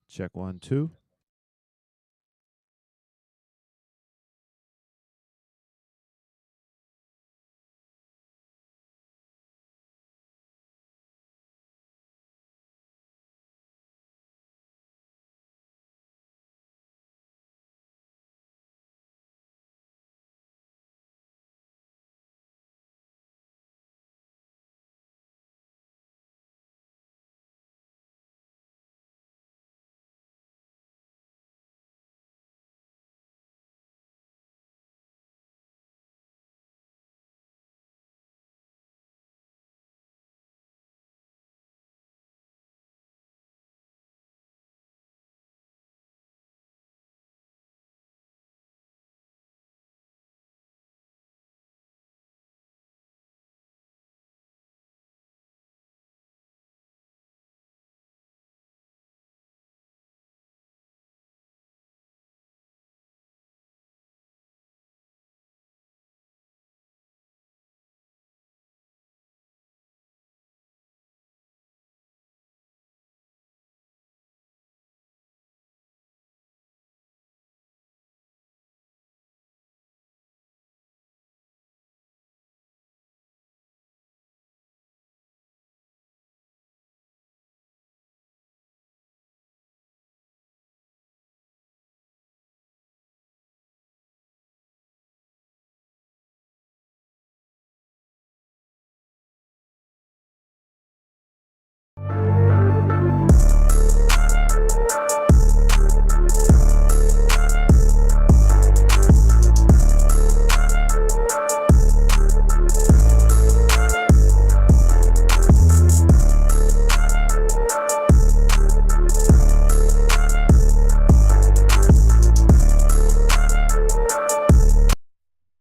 Check 1, 2.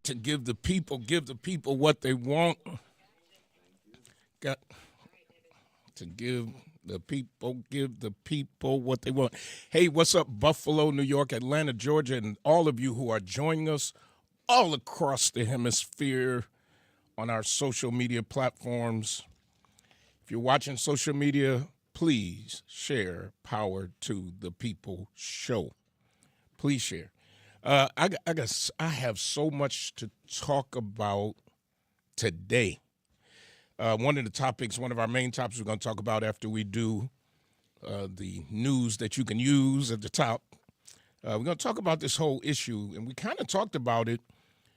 To give the people what they want. Got to give the people what they want. Hey, what's up, Buffalo, New York, Atlanta, Georgia, and all of you who are joining us all across the hemisphere on our social media platforms. If you're watching social media, please share Power to the People show. Please share. I have so much to talk about today. One of our main topics we're going to talk about after we do the news that you can use at the top. We're going to talk about this whole issue, and we kind of talked about it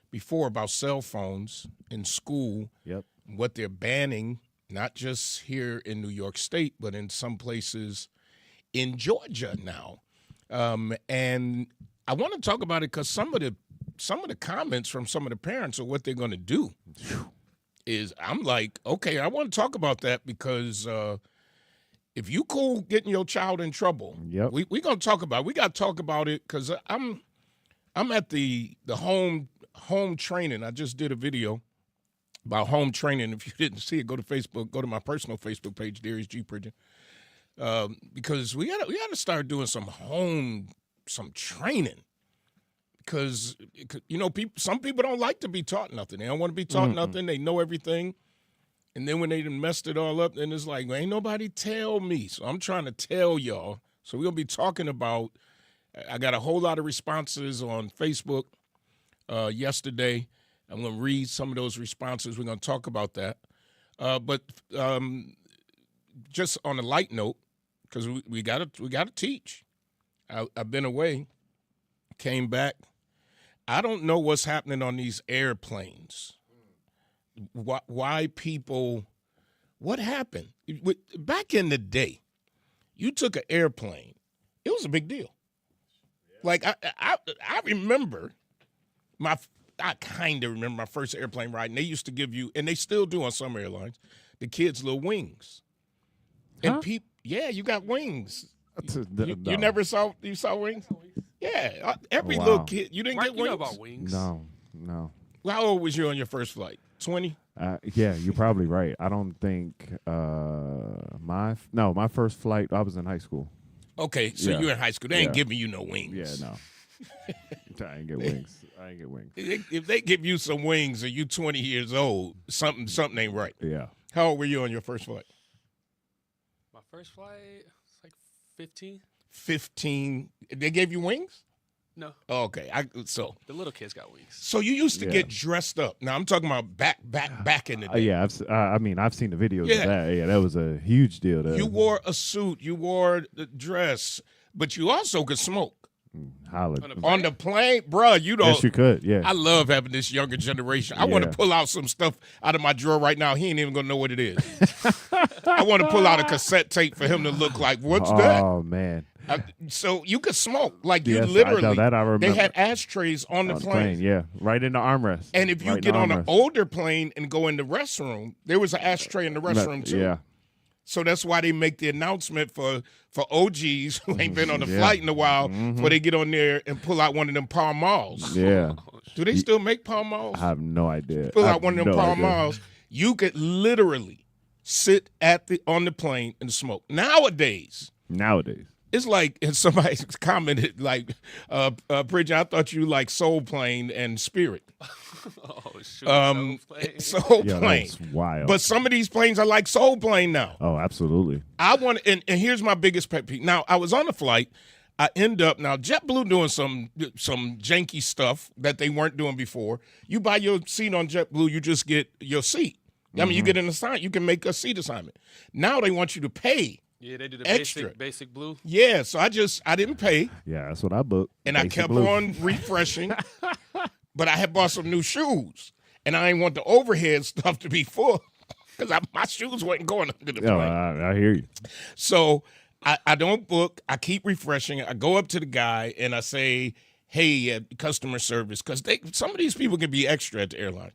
before about cell phones in school. Yep. What they're banning, not just here in New York State, but in some places in Georgia now. And I want to talk about it because some of the comments from some of the parents are what they're going to do. Is I'm like, okay, I want to talk about that because if you cool getting your child in trouble, Yep. we gonna talk about it. We got to talk about it because I'm at the home training. I just did a video about home training. If you didn't see it, go to Facebook, go to my personal Facebook page, Darius G. Pridgen, because we gotta start doing some training. Because some people don't like to be taught nothing. They don't want to be taught nothing. They know everything. And then when they done messed it all up, then it's like, well, ain't nobody tell me. So I'm trying to tell y'all. So we're going to be talking about, I got a whole lot of responses on Facebook yesterday. I'm going to read some of those responses. We're going to talk about that. But just on a light note, because we got to teach. I've been away, came back. I don't know what's happening on these airplanes. Why people, what happened? Back in the day, you took an airplane. It was a big deal. Like, I remember I kind of remember my first airplane ride, and they used to give you, and they still do on some airlines, the kids little wings. And yeah, you got wings. You never saw wings? Yeah, every little kid. You didn't get wings? You know about wings. No. Well, how old was you on your first flight? 20? Yeah, you're probably right. I don't think my first flight, I was in high school. Okay, so you're in high school. They ain't giving you no wings. Yeah, no. I ain't get wings. If they give you some wings and you 20 years old, something ain't right. Yeah. How old were you on your first flight? My first flight, it's like 15. 15. They gave you wings? No, Oh, okay. So the little kids got wings. so you used to Yeah. get dressed up. Now I'm talking about back in the day. Yeah, I've seen the videos Yeah. of that. Yeah, that was a huge deal. You wore a suit, you wore the dress, but you also could smoke. Holla. On the plane, bruh, you don't. Yes, you could. Yeah. I love having this younger generation. I want to Yeah. pull out some stuff out of my drawer right now. He ain't even going to know what it is. I want to pull out a cassette tape for him to look like, what's that? Oh man. So you could smoke. Like you Yes, literally, that I remember. they had ashtrays on the On the plane. yeah, right in the armrest. And if you Right in get the on an armrest. older plane and go in the restroom, there was an ashtray in the restroom too. Yeah. So that's why they make the announcement for OGs who ain't been on a Yeah. flight in a while, before they get on there and pull out one of them Pall Malls. Yeah. Do they still make Pall Malls? I have no idea. Pull I out have one of them no Pall idea. Malls. You could literally sit on the plane and smoke. Nowadays, it's like, and somebody commented like, Pridgen, I thought you like Soul Plane and Spirit. Oh, shoot. Soul Yeah, Plane. that's wild. But some of these planes are like Soul Plane now. Oh, absolutely. I want, and here's my biggest pet peeve. Now, I was on a flight. I end up now JetBlue doing some janky stuff that they weren't doing before. You buy your seat on JetBlue, you just get your seat. I mean, you get an assignment. You can make a seat assignment. Now they want you to pay. Yeah, they do the Extra. basic blue. Yeah, so I didn't pay, Yeah, that's what I booked. and I Basic kept blue. on refreshing. But I had bought some new shoes, and I didn't want the overhead stuff to be full because my shoes wasn't going under the Yeah, plane. I hear you. So I don't book. I keep refreshing. I go up to the guy and I say, hey, customer service, because some of these people can be extra at the airline.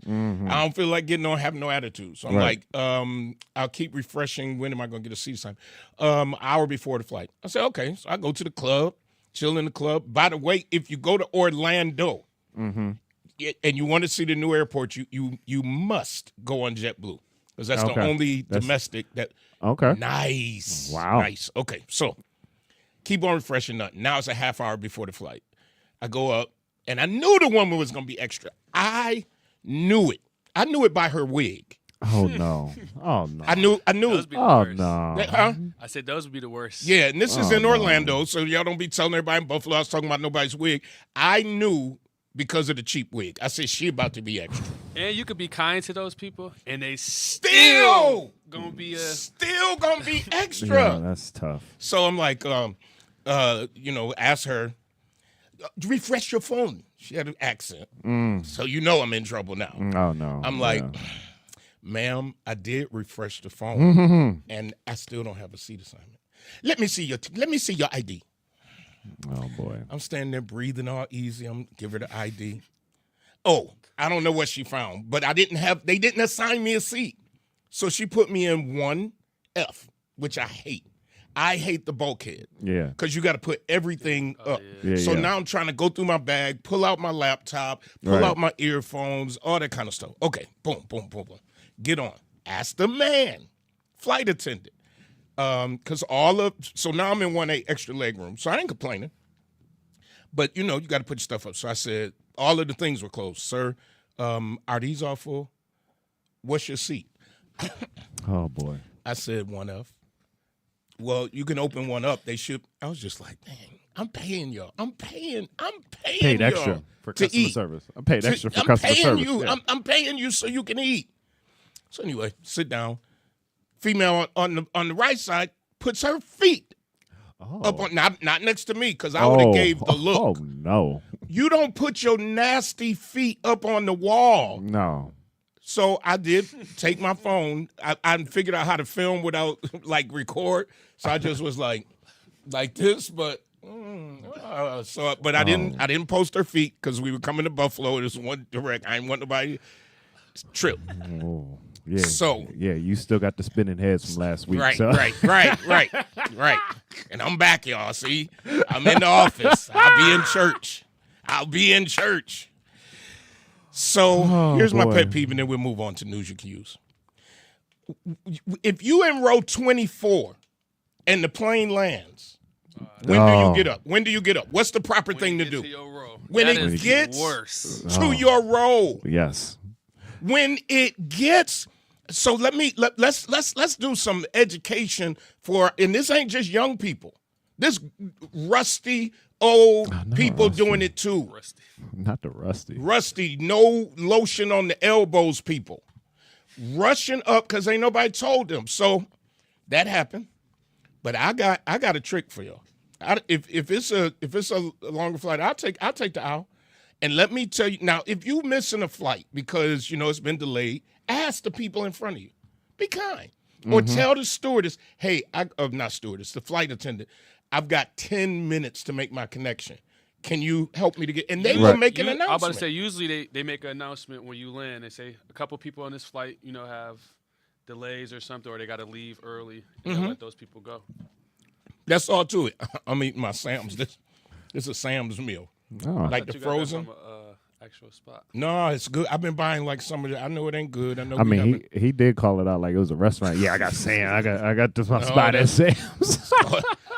I don't feel like getting on, having no attitude. So I'm Right. like, I'll keep refreshing. When am I going to get a seat time? Hour before the flight. I say, okay. So I go to the club, chill in the club. By the way, if you go to Orlando and you want to see the new airport, you must go on JetBlue because that's the Okay. only That's- domestic that. Okay. Nice. Wow. Nice. Okay, so keep on refreshing nothing. Now it's a half hour before the flight. I go up, and I knew the woman was going to be extra. I knew it. I knew it by her wig. Oh no. Oh no. I knew Those it. be the Oh worst. no. Huh? I said those would be the worst. Yeah, and this is Oh, in no. Orlando, so y'all don't be telling everybody in Buffalo I was talking about nobody's wig. I knew because of the cheap wig. I said, she about to be extra. And you could be kind to those people, and they Still gonna be Still going to be extra. Yeah, that's tough. So I'm like, ask her, refresh your phone. She had an accent. So you know I'm in trouble now. Oh no. I'm like, Yeah. ma'am, I did refresh the phone, and I still don't have a seat assignment. Let me see your ID. Oh boy. I'm standing there breathing all easy. I'm give her the ID. Oh, I don't know what she found, but they didn't assign me a seat. So she put me in 1F, which I hate. I hate the bulkhead. Yeah. Because you got to put everything up. Yeah, So yeah. now I'm trying to go through my bag, pull out my laptop, pull Right. out my earphones, all that kind of stuff. Okay, boom, boom, boom, boom. Get on. Ask the man, flight attendant. So now I'm in 1A extra leg room. So I ain't complaining. But, you got to put your stuff up. So I said, all of the things were closed. Sir, are these all full? What's your seat? Oh boy. I said 1F. Well, you can open one up. They should. I was just like, dang, I'm paying y'all. I'm paying Paid y'all extra for to customer eat. service. I paid extra for I'm customer paying service. you. Yeah. I'm paying you so you can eat. So anyway, sit down. Female on the right side puts her feet up on not next to me because I would have gave the look. Oh no. You don't put your nasty feet up on the wall. No. So I did take my phone. I figured out how to film without like record. So I just was like this, but I didn't post her feet because we were coming to Buffalo. It was one direct. I didn't want nobody trip. Oh. Yeah. So yeah, you still got the spinning heads from last week. right. So. Right. And I'm back, y'all. See, I'm in the office. I'll be in church. So here's my boy. pet peeve, and then we'll move on to news you can use. If you in row 24 and the plane lands, when do you get up? When do you get up? What's the proper thing to do? When That it is gets worse. to your row. Yes. When it gets, so let's do some education for, and this ain't just young people. This rusty old not people rusty. doing it too. Rusty. Not the rusty. Rusty, no lotion on the elbows people. Rushing up because ain't nobody told them. So that happened. But I got a trick for y'all. If it's a longer flight, I'll take the aisle. And let me tell you now, if you missing a flight because it's been delayed, ask the people in front of you. Be kind. Or tell the stewardess, hey, not stewardess, the flight attendant, I've got 10 minutes to make my connection. Can you help me to get? And they will make an announcement. I was about to say, usually they make an announcement when you land. They say a couple people on this flight, have delays or something, or they got to leave early. And they'll let those people go. That's all to it. I'm eating my Sam's. This is a Sam's meal. Oh. Like the frozen. From actual spot. No, it's good. I've been buying like some of it. I know it ain't good. I know. I mean, he did call it out like it was a restaurant. Yeah, I got Sam. I got this spot at Sam's.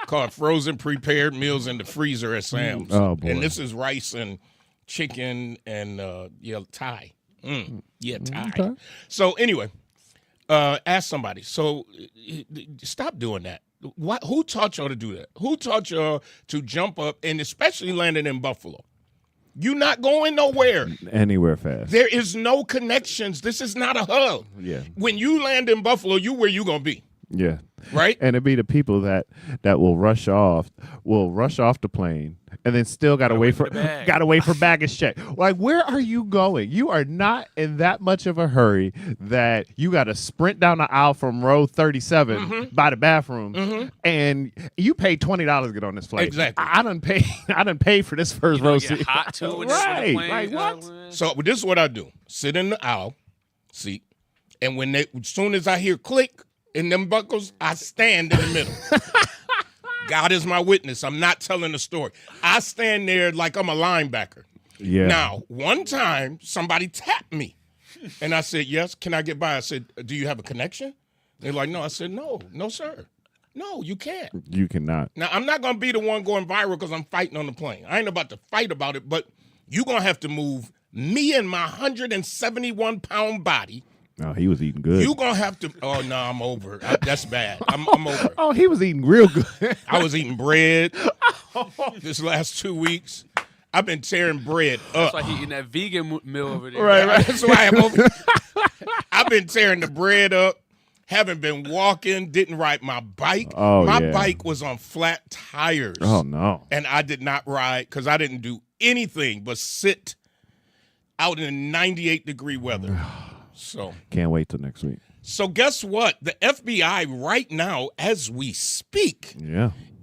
called frozen prepared meals in the freezer at Sam's. Oh, boy. And this is rice and chicken and Thai. Thai. Okay. So anyway, ask somebody. So stop doing that. Who taught y'all to do that? Who taught y'all to jump up and especially landing in Buffalo? You're not going nowhere. Anywhere fast. There is no connections. This is not a hub. Yeah. When you land in Buffalo, you where you gonna be. Yeah. Right? And it'd be the people that will rush off the plane and then still gotta wait for baggage check. Like, where are you going? You are not in that much of a hurry that you gotta sprint down the aisle from row 37 by the bathroom and you paid $20 to get on this flight. Exactly. I done paid for this first row seat. Hot too. Right. Like, what? So this is what I do. Sit in the aisle seat, and as soon as I hear click in them buckles, I stand in the middle. God is my witness. I'm not telling the story. I stand there like I'm a linebacker. Yeah. Now, one time, somebody tapped me. And I said, yes, can I get by? I said, do you have a connection? They're like, no. I said, no, sir. No, you can't. You cannot. Now, I'm not going to be the one going viral because I'm fighting on the plane. I ain't about to fight about it, but you're going to have to move me and my 171-pound body. Oh, he was eating good. You gonna have to. Oh no, I'm over. That's bad. I'm over. Oh, he was eating real good. I was eating bread this last 2 weeks. I've been tearing bread up. That's why he eating that vegan meal over there. Right. That's why I'm over. I've been tearing the bread up. Haven't been walking. Didn't ride my bike. Oh, my yeah. bike was on flat tires. Oh no. And I did not ride because I didn't do anything but sit out in 98-degree weather. So Can't wait till next week. So guess what? The FBI right now, as we speak,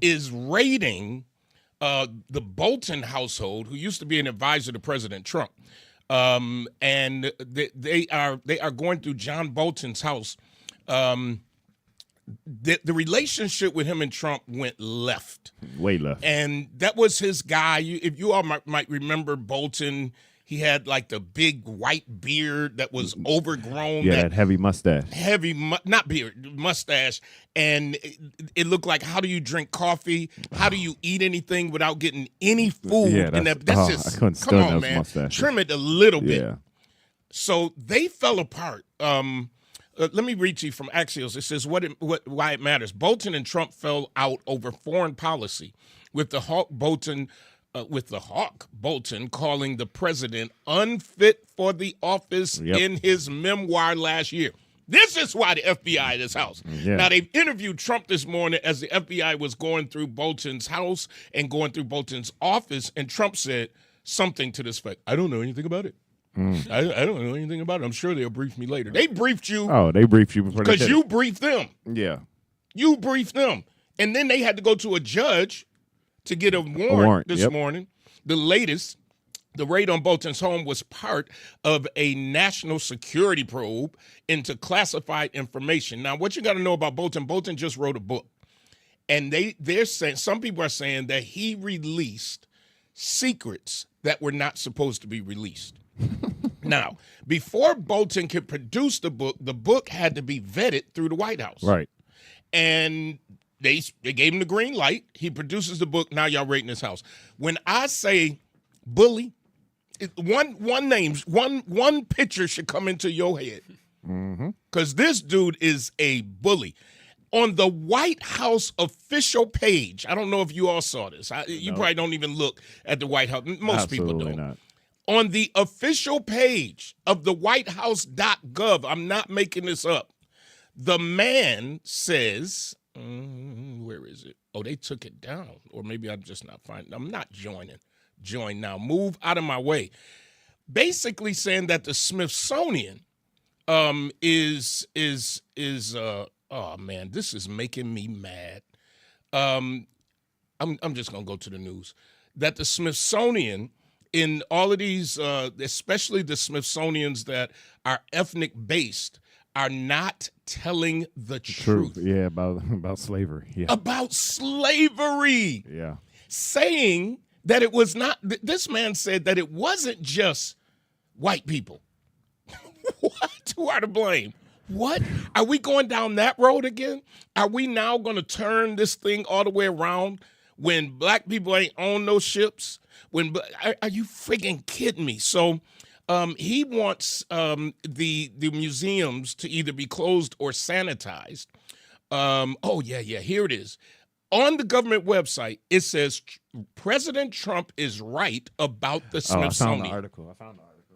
is raiding the Bolton household, who used to be an advisor to President Trump, and they are going through John Bolton's house. The relationship with him and Trump went left, way left, and that was his guy. If you all might remember Bolton. He had like the big white beard that was overgrown. Yeah, that heavy mustache. Not beard, mustache. And it looked like, how do you drink coffee? How do you eat anything without getting any food? Yeah, and that's just, I couldn't come on, those man. mustaches. Trim it a little bit. Yeah. So they fell apart. Let me read to you from Axios. It says why it matters. Bolton and Trump fell out over foreign policy, with the Hawk Bolton calling the president unfit for the office in his memoir last year. This is why the FBI at his house. Yeah. Now, they interviewed Trump this morning as the FBI was going through Bolton's house and going through Bolton's office, and Trump said something to this effect. I don't know anything about it. I don't know anything about it. I'm sure they'll brief me later. They briefed you. Oh, they briefed you before they because you briefed them. Yeah. You briefed them. And then they had to go to a judge to get a warrant this morning. The latest, the raid on Bolton's home was part of a national security probe into classified information. Now, what you got to know about Bolton just wrote a book. And they're saying, some people are saying that he released secrets that were not supposed to be released. Now, before Bolton could produce the book had to be vetted through the White House. Right. And they gave him the green light. He produces the book. Now y'all raiding his house. When I say bully, one picture should come into your head. Because this dude is a bully. On the White House official page, I don't know if you all saw this. You probably don't even look at the White House. Most people don't. Not. On the official page of the whitehouse.gov, I'm not making this up, the man says, where is it? Oh, they took it down. Or maybe I'm just not finding. I'm not joining. Join now. Move out of my way. Basically saying that the Smithsonian is oh man, this is making me mad. I'm just gonna go to the news. That the Smithsonian, in all of these, especially the Smithsonians that are ethnic based, are not telling the truth. Yeah, about slavery. Yeah. About slavery. Yeah. Saying that it was not, this man said that it wasn't just white people. What? Who are to blame? What? Are we going down that road again? Are we now going to turn this thing all the way around when black people ain't own no ships? Are you freaking kidding me? So he wants the museums to either be closed or sanitized. Here it is. On the government website, it says President Trump is right about the Smithsonian. I found the article.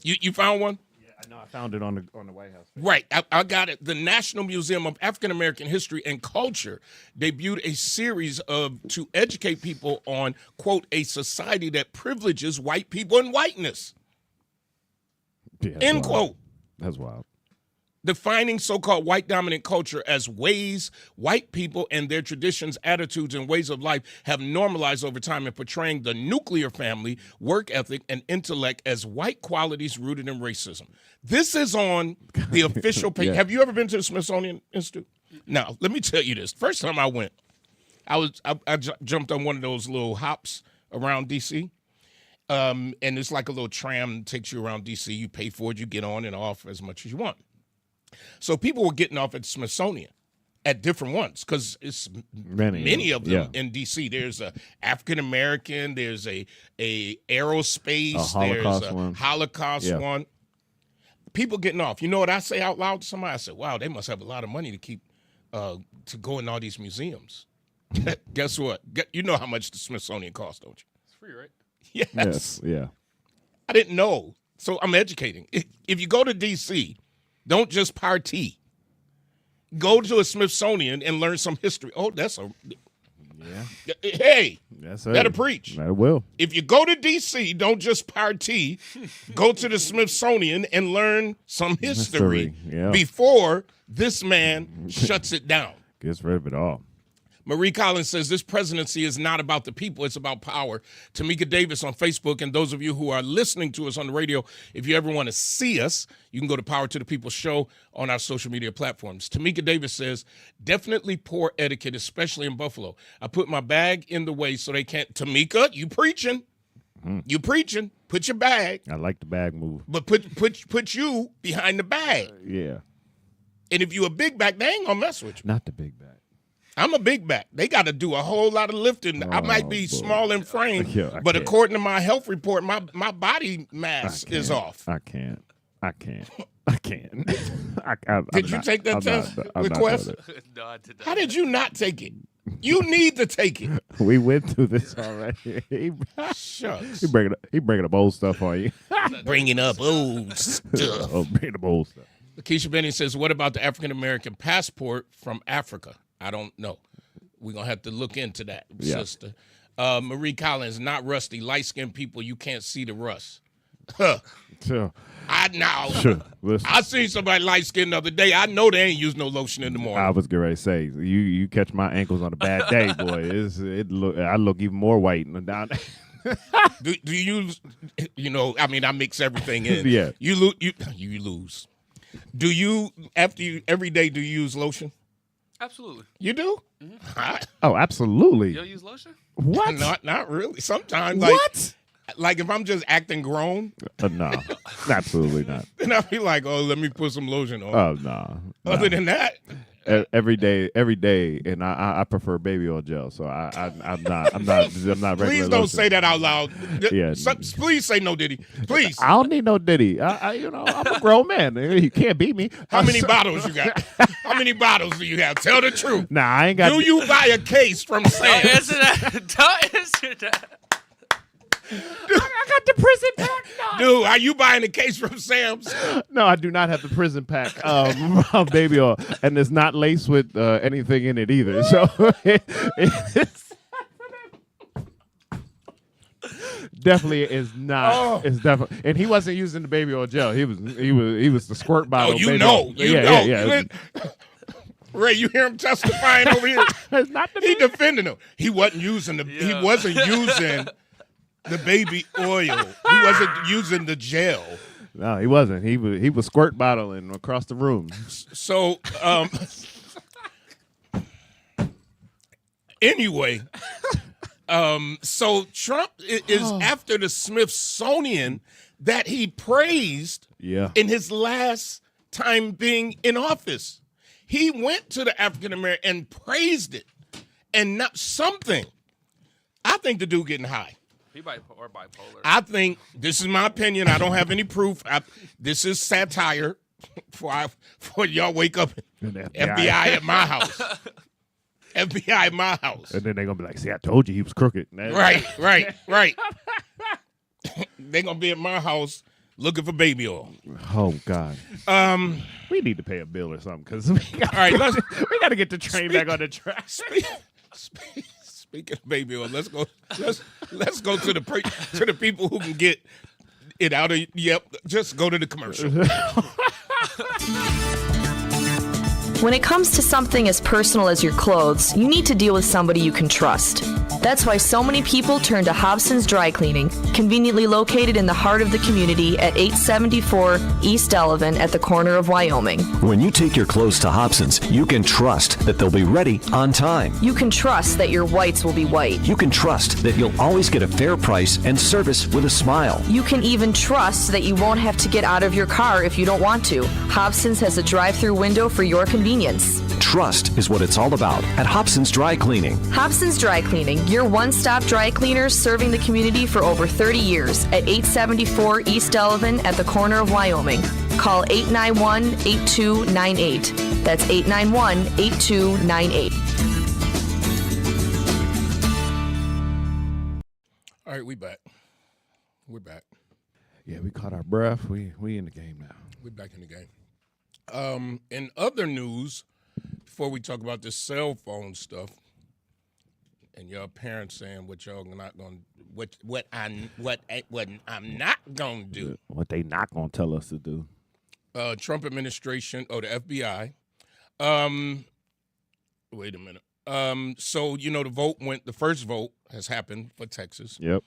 You found one? Yeah, no, I found it on the White House page. Right, I got it. The National Museum of African American History and Culture debuted a series to educate people on, quote, a society that privileges white people and whiteness. Yeah, End quote. That's wild. Defining so-called white dominant culture as ways white people and their traditions, attitudes, and ways of life have normalized over time, and portraying the nuclear family, work ethic, and intellect as white qualities rooted in racism. This is on the official page. Yeah. Have you ever been to the Smithsonian Institute? Now, let me tell you this. First time I went, I jumped on one of those little hops around D.C., and it's like a little tram that takes you around D.C. You pay for it. You get on and off as much as you want. So people were getting off at the Smithsonian at different ones because it's many of them in D.C. There's a African American, there's a aerospace, there's a Holocaust one. People getting off. You know what I say out loud to somebody? I said, "Wow, they must have a lot of money to keep to go in all these museums." Guess what? You know how much the Smithsonian costs, don't you? It's free, right? Yes. Yeah. I didn't know, so I'm educating. If you go to D.C., don't just party. Go to a Smithsonian and learn some history. Oh, hey, better preach. I will. If you go to D.C., don't just party. Go to the Smithsonian and learn some history before this man shuts it down. Gets rid of it all. Marie Collins says this presidency is not about the people, it's about power. Tamika Davis on Facebook, and those of you who are listening to us on the radio, if you ever want to see us, you can go to Power to the People show on our social media platforms. Tamika Davis says, definitely poor etiquette, especially in Buffalo. I put my bag in the way so they can't. Tamika, you preaching. You preaching. Put your bag. I like the bag move. But put you behind the bag. Yeah. And if you a big back, they ain't going to mess with you. Not the big bag. I'm a big back. They got to do a whole lot of lifting. I might be small in frame, but according to my health report, my body mass is off. I can't. Did you take that test request? No, I did not. How did you not take it? You need to take it. We went through this already. Shucks. He bringing up old stuff on you. Bringing up old stuff. Bringing up old stuff. Lakeisha Benny says, what about the African-American passport from Africa? I don't know. We're going to have to look into that, sister. Marie Collins, not rusty. Light-skinned people, you can't see the rust. Huh. Sure. I know. Sure. Listen. I seen somebody light-skinned the other day. I know they ain't used no lotion in the morning. I was getting ready to say, you catch my ankles on a bad day, boy. I look even more white down there. Do you use, I mix everything in. Yeah. You lose. Do you, every day, do you use lotion? Absolutely. You do? Mm-hmm. Oh, absolutely. You don't use lotion? What? Not really. Sometimes. What? Like if I'm just acting grown. No, absolutely not. Then I'll be like, oh, let me put some lotion on. Oh, no. Other than that, every day, and I prefer baby oil gel. So I'm not regular. Please don't lotion. say that out loud. Yeah. Please say no, Diddy. Please. I don't need no Diddy. I'm a grown man. You can't beat me. How many bottles you got? How many bottles do you have? Tell the truth. Nah, I ain't got. Do you buy a case from Sam's? Don't answer that. Don't answer that. I got the prison pack. Dude, are you buying a case from Sam's? No, I do not have the prison pack of baby oil, and it's not laced with anything in it either. So it's definitely is not. Oh. It's definitely, and he wasn't using the baby oil gel. He was the squirt bottle. Oh, you baby know. oil. You Yeah, know. yeah. Ray, you hear him testifying over here? It's not the He defending him. He wasn't using He wasn't using the baby oil. He wasn't using the gel. No, he wasn't. He was squirt bottling across the room. So, anyway, so Trump is after the Smithsonian that he praised Yeah. in his last time being in office. He went to the African American and praised it, and not something. I think the dude getting high. He bipolar. I think, this is my opinion. I don't have any proof. This is satire for y'all wake up FBI at my house. FBI at my house. And then they're going to be like, see, I told you he was crooked. Right. They're going to be at my house looking for baby oil. Oh, God. We need to pay a bill or something because we got to get the train back on the track. Speaking of baby oil, let's go to the people who can get it out of. Yep, just go to the commercial. When it comes to something as personal as your clothes, you need to deal with somebody you can trust. That's why so many people turn to Hobson's Dry Cleaning, conveniently located in the heart of the community at 874 East Delavan at the corner of Wyoming. When you take your clothes to Hobson's, you can trust that they'll be ready on time. You can trust that your whites will be white. You can trust that you'll always get a fair price and service with a smile. You can even trust that you won't have to get out of your car if you don't want to. Hobson's has a drive-through window for your convenience. Trust is what it's all about at Hobson's Dry Cleaning. Hobson's Dry Cleaning, your one-stop dry cleaners serving the community for over 30 years at 874 East Delavan at the corner of Wyoming. Call 891-8298. That's 891-8298. All right, we back. We're back. Yeah, we caught our breath. We in the game now. We're back in the game. In other news, before we talk about this cell phone stuff, and your parents saying what y'all not gonna, what I'm not gonna do. What they not gonna tell us to do. Trump administration or the FBI. Wait a minute. So the first vote has happened for Texas. Yep.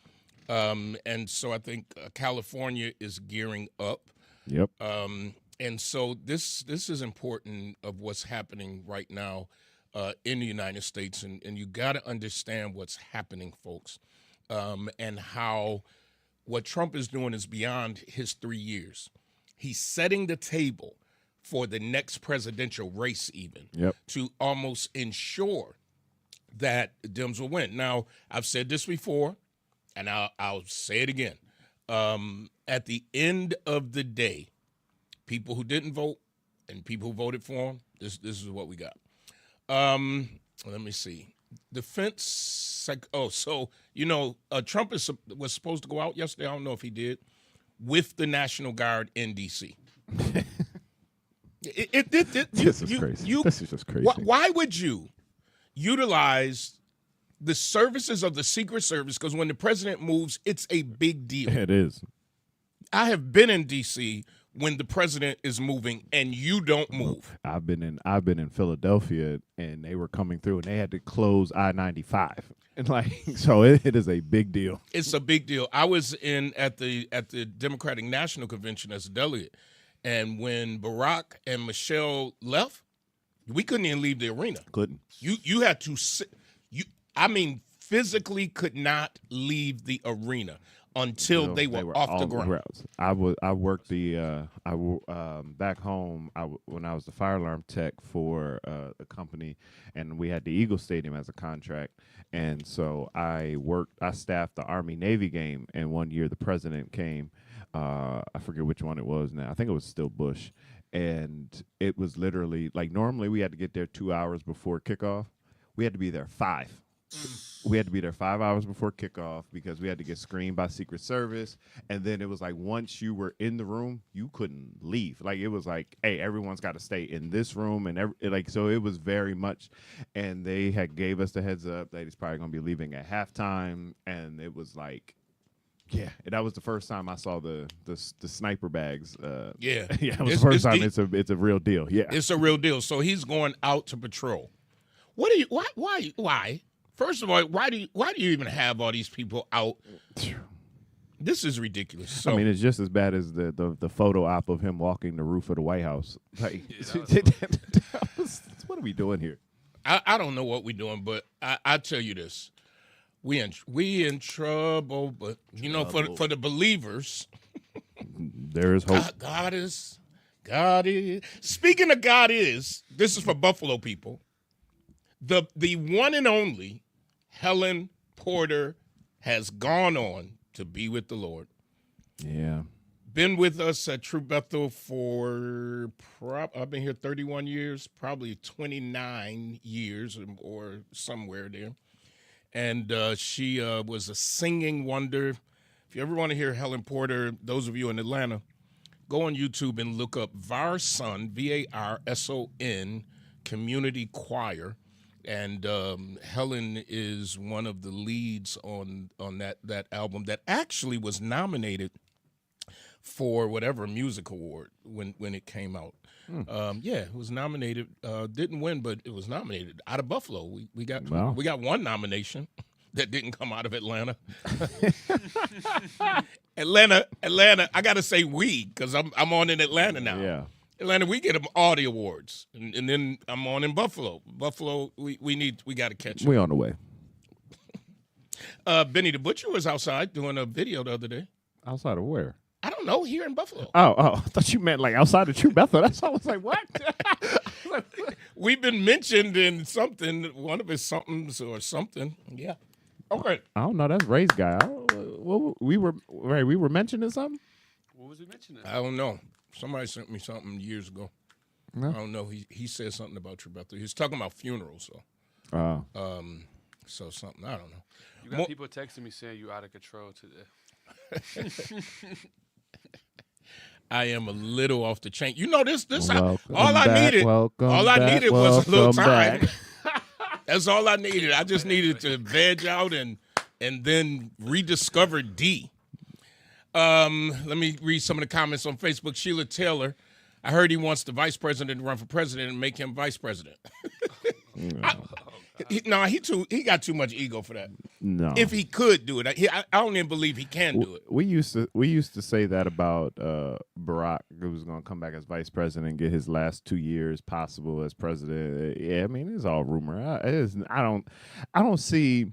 And so I think California is gearing up. Yep. And so this is important of what's happening right now in the United States, and you got to understand what's happening, folks, and how what Trump is doing is beyond his 3 years. He's setting the table for the next presidential race, even to almost ensure that Dems will win. Now, I've said this before, and I'll say it again. At the end of the day, people who didn't vote and people who voted for him, this is what we got. Let me see. Trump was supposed to go out yesterday. I don't know if he did, with the National Guard in D.C. This is crazy. This is just crazy. Why would you utilize the services of the Secret Service? Because when the president moves, it's a big deal. It is. I have been in D.C. when the president is moving and you don't move. I've been in Philadelphia and they were coming through and they had to close I-95. And so it is a big deal. It's a big deal. I was at the Democratic National Convention as a delegate, and when Barack and Michelle left, we couldn't even leave the arena. Couldn't. You had to sit. Physically could not leave the arena until they were off the ground. I worked back home. When I was the fire alarm tech for a company, and we had the Eagle Stadium as a contract, and so I staffed the Army Navy game. And one year the president came. I forget which one it was now. I think it was still Bush, and it was literally like normally we had to get there 2 hours before kickoff. We had to be there 5. We had to be there 5 hours before kickoff because we had to get screened by Secret Service. And then it was like once you were in the room, you couldn't leave. Like it was like, hey, everyone's got to stay in this room. And so it was very much. And they had gave us the heads up that he's probably going to be leaving at halftime. And it was like, yeah, that was the first time I saw the sniper bags. Yeah, it was the first time. It's a real deal. Yeah, it's a real deal. So he's going out to patrol. What do you? Why? First of all, why do you even have all these people out? This is ridiculous. So, I mean, it's just as bad as the photo op of him walking the roof of the White House. Like, what are we doing here? I don't know what we're doing, but I tell you this: we in trouble. But you know, for the believers, there is hope. God is. Speaking of God is, this is for Buffalo people. The one and only Helen Porter has gone on to be with the Lord. Yeah. Been with us at True Bethel for, I've been here 31 years, probably 29 years or somewhere there. And she was a singing wonder. If you ever want to hear Helen Porter, those of you in Atlanta, go on YouTube and look up Varson, Varson, Community Choir. And Helen is one of the leads on that album that actually was nominated for whatever music award when it came out. It was nominated. Didn't win, but it was nominated out of Buffalo. We got one nomination that didn't come out of Atlanta. Atlanta. I got to say we because I'm on in Atlanta now. Yeah. Atlanta, we get them all the awards, and then I'm on in Buffalo. Buffalo, we got to catch up. We on the way. Benny the Butcher was outside doing a video the other day. Outside of where? I don't know, here in Buffalo. Oh, I thought you meant like outside of True Bethel. That's all. I was like, what? We've been mentioned in something, one of his somethings or something. Yeah. Okay. I don't know. That's Ray's guy. We were mentioning something. What was he mentioning? I don't know. Somebody sent me something years ago. No. I don't know. He said something about True Bethel. He was talking about funerals, so something. I don't know. You got people texting me saying you out of control today. I am a little off the chain. You know this. All I needed was a little time. That's all I needed. I just needed to veg out and then rediscover D. Let me read some of the comments on Facebook. Sheila Taylor, I heard he wants the vice president to run for president and make him vice president. He got too much ego for that. No. If he could do it, I don't even believe he can do it. We used to say that about Barack, who was going to come back as vice president and get his last 2 years possible as president. Yeah, I mean it's all rumor. I don't see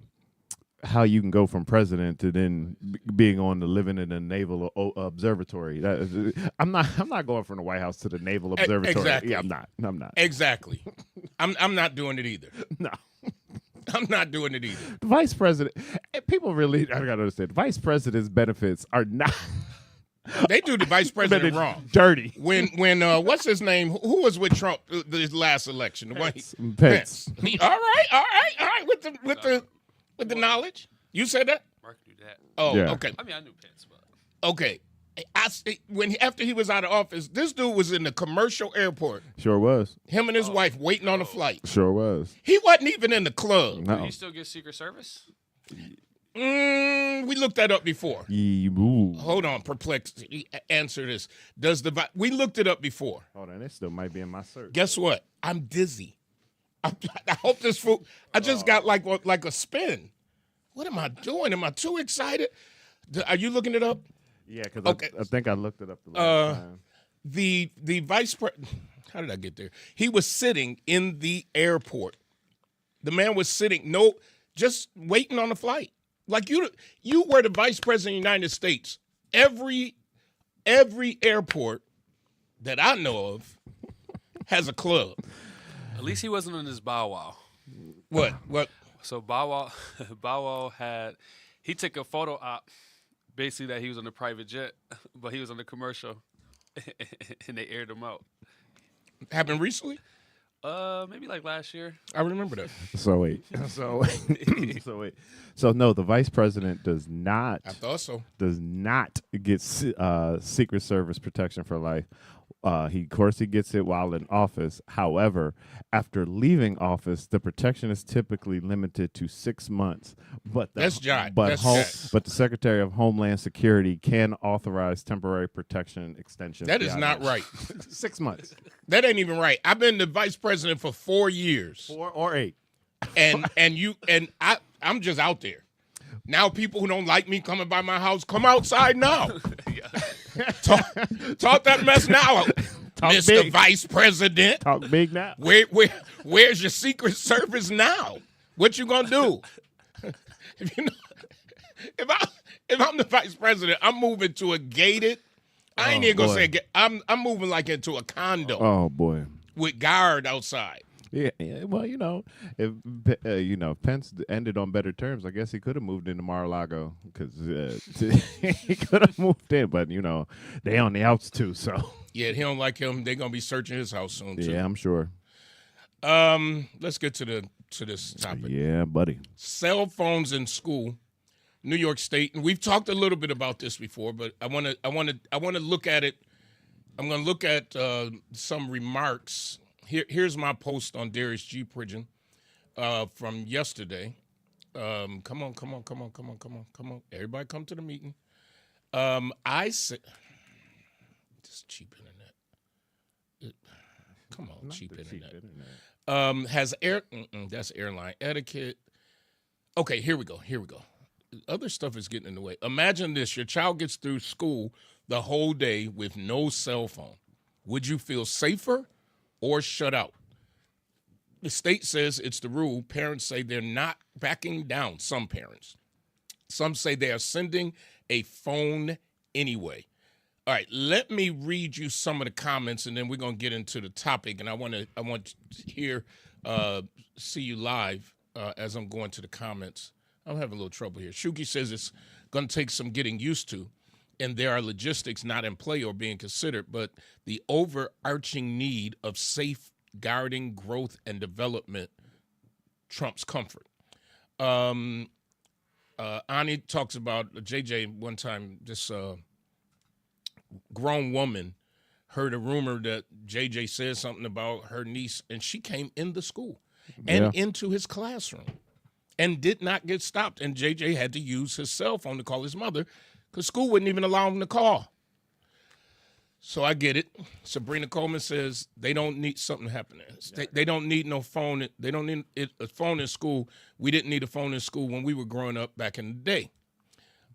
how you can go from president to then being on the living in a naval observatory. I'm not going from the White House to the naval observatory. Exactly. Yeah, I'm not. Exactly. I'm not doing it either. No. I'm not doing it either. The vice president, people really, I gotta understand, vice president's benefits are not. They do the vice president wrong. Dirty. When what's his name? Who was with Trump this last election? Pence. All right. With the knowledge, you said that. Mark knew that. Oh, yeah. Okay. I mean, I knew Pence, but Okay. After he was out of office, this dude was in the commercial airport. Sure was. Him and his wife waiting on a flight. Sure was. He wasn't even in the club. No. do you still get Secret Service? We looked that up before. Hold on, perplexed. Answer this. We looked it up before. Hold on, it still might be in my search. Guess what? I'm dizzy. I hope this food. I just got like a spin. What am I doing? Am I too excited? Are you looking it up? Yeah, because Okay. I think I looked it up the last time. The vice president. How did I get there? He was sitting in the airport. The man was sitting, just waiting on the flight. Like you were the vice president of the United States. Every airport that I know of has a club. At least he wasn't on his Bow Wow. What? So Bow Wow he took a photo op, basically that he was on a private jet, but he was on the commercial, and they aired him out. Happened recently? Maybe like last year. I remember that. So wait. So no, the vice president does not. I thought so. Does not get Secret Service protection for life. Of course, he gets it while in office. However, after leaving office, the protection is typically limited to 6 months. But That's jive. But the Secretary of Homeland Security can authorize temporary protection extensions. That is not right. 6 months. That ain't even right. I've been the vice president for 4 years. 4 or 8. And I'm just out there. Now people who don't like me coming by my house, come outside now. Talk that mess now, Mr. Big. Vice President. Talk big now. Where's your Secret Service now? What you gonna do? If I'm the vice president, I'm moving to a gated. I ain't even gonna say I'm moving like into a condo. Oh boy. With guard outside. Yeah, well, if Pence ended on better terms, I guess he could have moved into Mar-a-Lago because he could have moved in, but they on the outs too, so yeah, he don't like him. They're gonna be searching his house soon too. Yeah, I'm sure. Let's get to this topic. Yeah, buddy. Cell phones in school, New York State, and we've talked a little bit about this before, but I want to look at it. I'm going to look at some remarks. Here's my post on Darius G. Pridgen from yesterday. Come on. Everybody come to the meeting. I said, this cheap internet. Come on, cheap internet. That's airline etiquette. Okay, here we go. Other stuff is getting in the way. Imagine this. Your child gets through school the whole day with no cell phone. Would you feel safer or shut out? The state says it's the rule. Parents say they're not backing down, some parents. Some say they are sending a phone anyway. All right, let me read you some of the comments, and then we're going to get into the topic. And I want to see you live as I'm going to the comments. I'm having a little trouble here. Shuki says it's going to take some getting used to, and there are logistics not in play or being considered, but the overarching need of safeguarding growth and development trumps comfort. Ani talks about JJ one time, this grown woman heard a rumor that JJ said something about her niece, and she came in the school and into his classroom and did not get stopped. And JJ had to use his cell phone to call his mother because school wouldn't even allow him to call. So I get it. Sabrina Coleman says they don't need something happening. They don't need no phone. They don't need a phone in school. We didn't need a phone in school when we were growing up back in the day.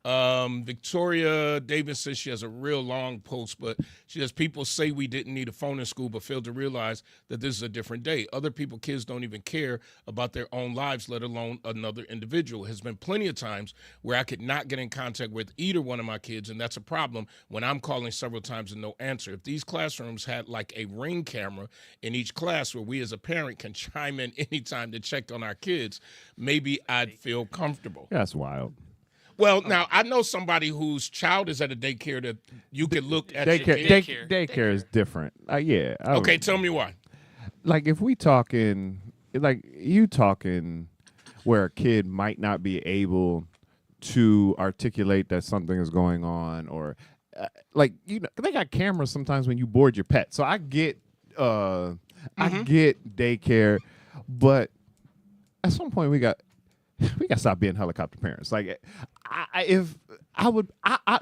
Victoria Davis says she has a real long post, but she says people say we didn't need a phone in school but fail to realize that this is a different day. Other kids don't even care about their own lives, let alone another individual. Has been plenty of times where I could not get in contact with either one of my kids, and that's a problem when I'm calling several times and no answer. If these classrooms had like a Ring camera in each class where we as a parent can chime in anytime to check on our kids, maybe I'd feel comfortable. That's wild. Well, now, I know somebody whose child is at a daycare that you could look at. Daycare is different. Yeah. Okay, tell me why. Like, if we talking, like, you talking where a kid might not be able to articulate that something is going on, or, they got cameras sometimes when you board your pet. So I get, I get daycare, but at some point we got to stop being helicopter parents. Like,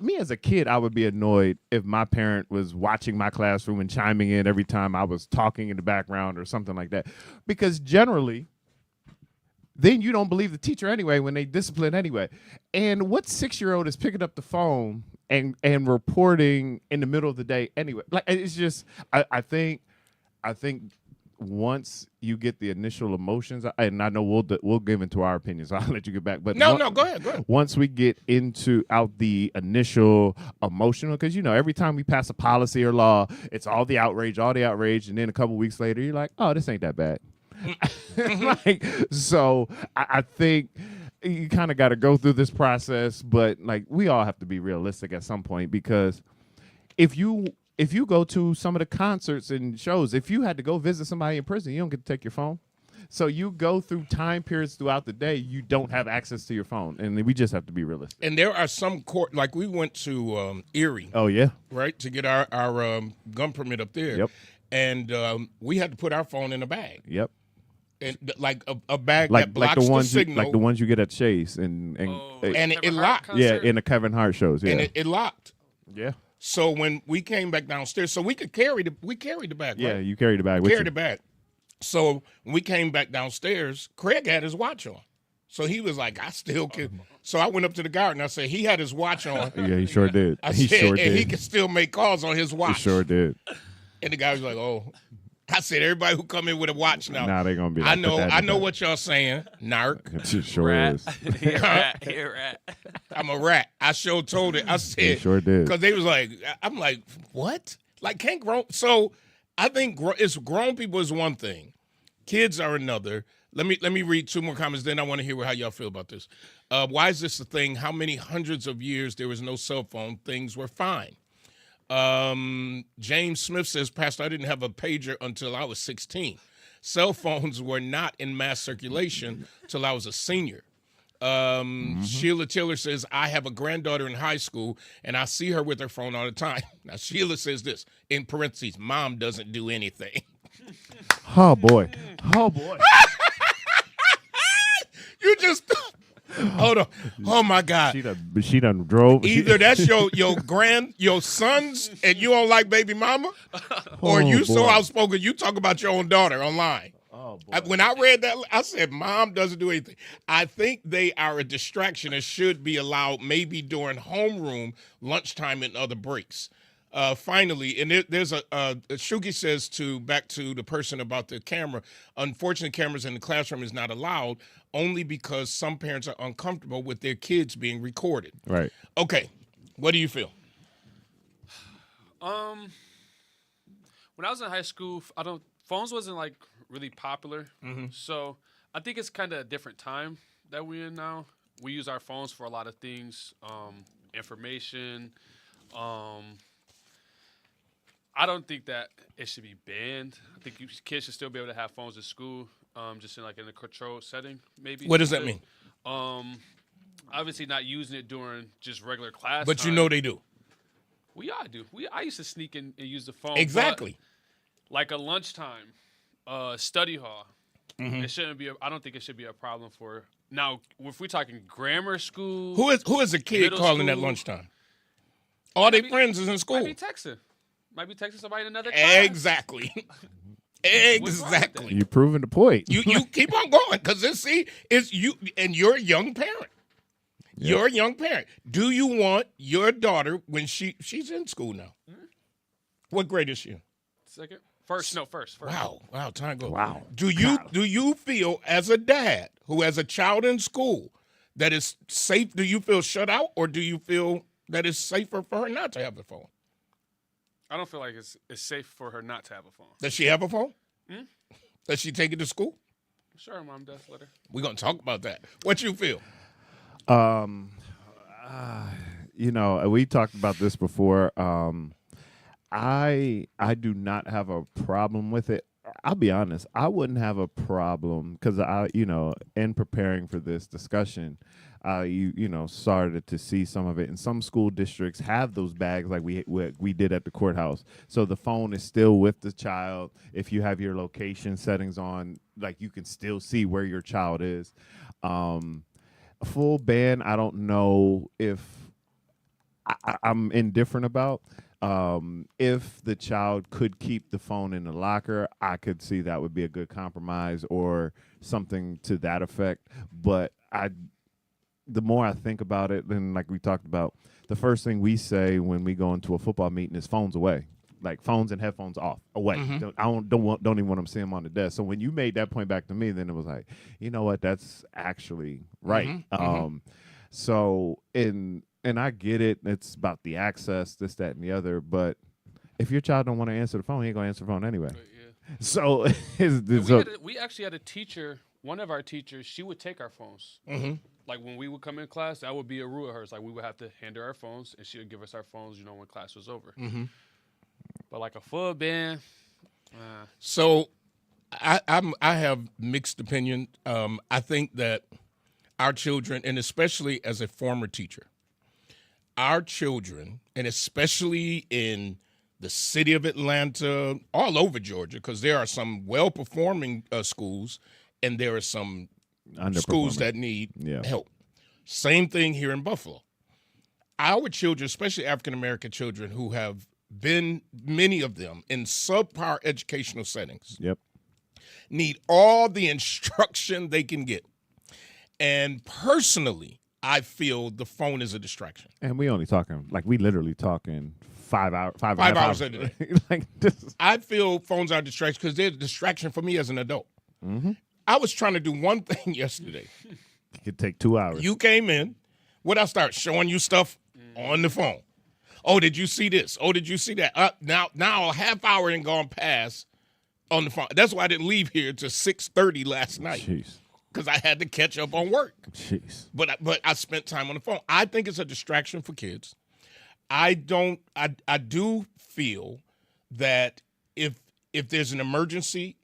me as a kid, I would be annoyed if my parent was watching my classroom and chiming in every time I was talking in the background or something like that. Because generally, then you don't believe the teacher anyway when they discipline anyway. And what 6-year-old is picking up the phone and reporting in the middle of the day anyway? Like, it's just, I think once you get the initial emotions, and I know we'll give into our opinions, so I'll let you get back. But no, go ahead. Once we get out the initial emotional, because every time we pass a policy or law, it's all the outrage, and then a couple weeks later, you're like, oh, this ain't that bad. So I think you kind of got to go through this process, but we all have to be realistic at some point, because if you go to some of the concerts and shows, if you had to go visit somebody in prison, you don't get to take your phone. So you go through time periods throughout the day, you don't have access to your phone, and we just have to be realistic. And there are some court, like we went to Erie. Oh yeah, right, to get our gun permit up there. Yep. And we had to put our phone in a bag. Yep. And like a bag that blocks the signal. Like the ones you get at Chase and it locked. Concert? Yeah, in the Kevin Hart shows. Yeah. And it locked. Yeah. So when we came back downstairs, so we carried the bag. Yeah, right? you carried the bag. Carried the bag. So when we came back downstairs, Craig had his watch on. So he was like, I still can. So I went up to the guard and I said, he had his watch on. Yeah, he sure did. He could still make calls on his watch. He sure did. And the guy was like, oh. I said, everybody who come in with a watch now. Nah, they gonna be like, I know what y'all saying, narc. It sure rat. is. He a rat. I'm a rat. I sure told it. I said, He sure did. Because they was like, I'm like, what? Like, can't grown. So I think it's grown people is one thing. Kids are another. Let me read two more comments, then I want to hear how y'all feel about this. Why is this a thing? How many hundreds of years there was no cell phone? Things were fine. James Smith says, Pastor, I didn't have a pager until I was 16. Cell phones were not in mass circulation till I was a senior. Sheila Tiller says, I have a granddaughter in high school, and I see her with her phone all the time. Now, Sheila says this, in parentheses, Mom doesn't do anything. Oh, boy. You just... Hold on. Oh my God. She done drove. Either that's your sons and you don't like baby mama, or you so outspoken you talk about your own daughter online. Oh boy. When I read that, I said, Mom doesn't do anything. I think they are a distraction and should be allowed maybe during homeroom, lunchtime, and other breaks. Finally, and there's Shugi says back to the person about the camera, unfortunately, cameras in the classroom is not allowed only because some parents are uncomfortable with their kids being recorded. Right. Okay. What do you feel? When I was in high school, phones wasn't like really popular. Mm-hmm. So I think it's kind of a different time that we're in now. We use our phones for a lot of things, information, I don't think that it should be banned. I think kids should still be able to have phones at school, just in a controlled setting, maybe. What does that mean? Obviously not using it during just regular class But time. you know they do. We all do. I used to sneak in and use the phone. Exactly. Like a lunchtime study hall, mm-hmm. It shouldn't be. I don't think it should be a problem for. Now, if we're talking grammar school, who is a kid calling at lunchtime? All their friends is in school. Might be texting somebody in another class. Exactly. Exactly. You're proving the point. You keep on going because it's you and you're a young parent. Yep. You're a young parent. Do you want your daughter when she's in school now? Mm-hmm. What grade is she in? First. Wow, time goes. Wow. Do you feel as a dad who has a child in school that is safe? Do you feel shut out, or do you feel that it's safer for her not to have the phone? I don't feel like it's safe for her not to have a phone. Does she have a phone? Hmm? Does she take it to school? Sure, her mom does. Let her. We're gonna talk about that. What you feel? We talked about this before. I do not have a problem with it. I'll be honest. I wouldn't have a problem because in preparing for this discussion, started to see some of it. And some school districts have those bags like we did at the courthouse. So the phone is still with the child. If you have your location settings on, like you can still see where your child is. A full ban, I don't know if I'm indifferent about. If the child could keep the phone in the locker, I could see that would be a good compromise or something to that effect. But the more I think about it, then like we talked about, the first thing we say when we go into a football meeting is phones away. like phones and headphones off, away. Don't even want them to see them on the desk. So when you made that point back to me, then it was like, you know what, that's actually right. So and I get it. It's about the access, this, that, and the other. But if your child don't want to answer the phone, he ain't gonna answer the phone anyway. So we actually had a teacher. One of our teachers, she would take our phones. Like when we would come in class, that would be a rule of hers. Like we would have to hand her our phones, and she would give us our phones, when class was over. But like a full ban. So I have mixed opinion. I think that our children, and especially as a former teacher, our children, and especially in the city of Atlanta, all over Georgia, because there are some well-performing schools, and there are some schools that need help. Same thing here in Buffalo. Our children, especially African-American children who have been, many of them, in subpar educational settings, need all the instruction they can get. And personally, I feel the phone is a distraction. And we only talking, like we literally talking 5 hours. 5 hours a day. Like I feel phones are a distraction because they're a distraction for me as an adult. I was trying to do one thing yesterday. It could take 2 hours. You came in. What I start showing you stuff on the phone. Oh, did you see this? Oh, did you see that? Now a half hour ain't gone past on the phone. That's why I didn't leave here till 6:30 last night. Jeez. Because I had to catch up on work. Jeez. But I spent time on the phone. I think it's a distraction for kids. I do feel that if there's an emergency